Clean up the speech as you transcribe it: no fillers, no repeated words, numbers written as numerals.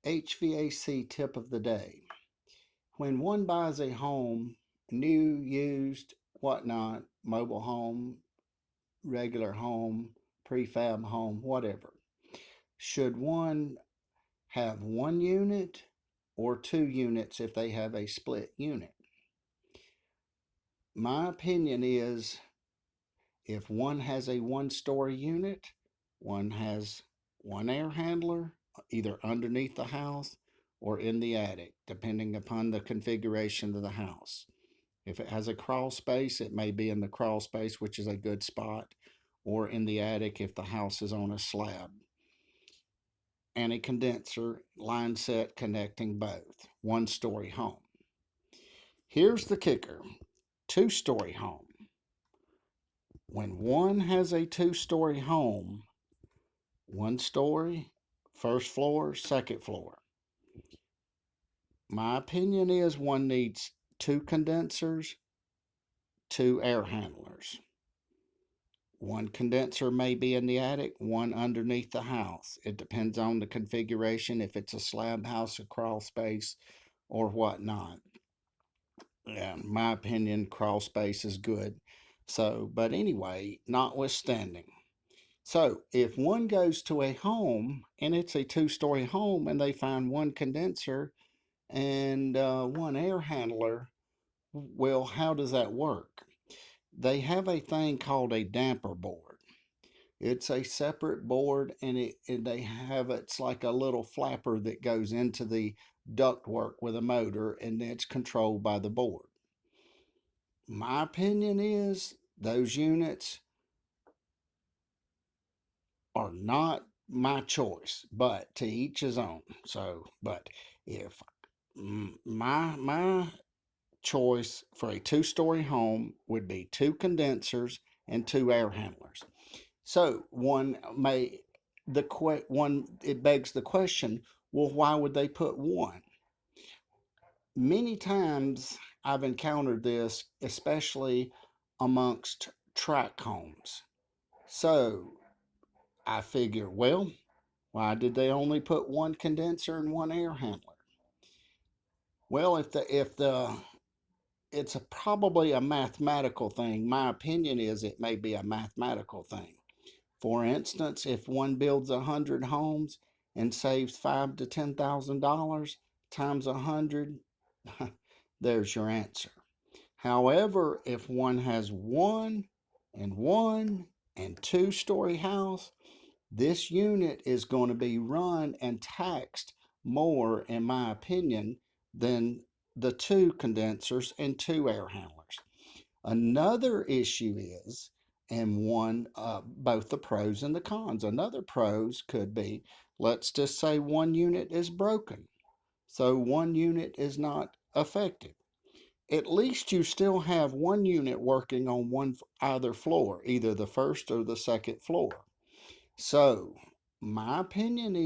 HVAC tip of the day. When one buys a home, new, used, whatnot, mobile home, regular home, prefab home, whatever, should one have one unit or two units if they have a split unit? My opinion is if one has a one-story unit, one has one air handler, either underneath the house or in the attic, depending upon the configuration of the house. If it has a crawl space, it may be in the crawl space, which is a good spot, or in the attic if the house is on a slab. And a condenser line set connecting both. One-story home. Here's the kicker. Two-story home. When one has a two-story home, one story, first floor, second floor. My opinion is one needs two condensers, two air handlers. One condenser may be in the attic, one underneath the house. It depends on the configuration, if it's a slab house, a crawl space, or whatnot. Yeah, in my opinion, crawl space is good. So, but anyway, notwithstanding. So, if one goes to a home and it's a two-story home and they find one condenser and one air handler, well, how does that work? They have a thing called a damper board. It's a separate board, and they have it's like a little flapper that goes into the ductwork with a motor, and it's controlled by the board. My opinion is those units are not my choice, but to each his own. So, but if my choice for a two-story home would be two condensers and two air handlers. So one may one it begs the question, well, why would they put one? Many times I've encountered this, especially amongst tract homes. So I figure, well, why did they only put one condenser and one air handler? Well, if the it's probably a mathematical thing. My opinion is it may be a mathematical thing. For instance, if one builds 100 homes and saves $5,000 to $10,000 times 100, there's your answer. However, if one has one and two-story house, this unit is going to be run and taxed more, in my opinion, than the two condensers and two air handlers. Another issue is, and both the pros and the cons. Another pros could be, let's just say one unit is broken, so one unit is not effective. At least you still have one unit working on either floor, either the first or the second floor. So, my opinion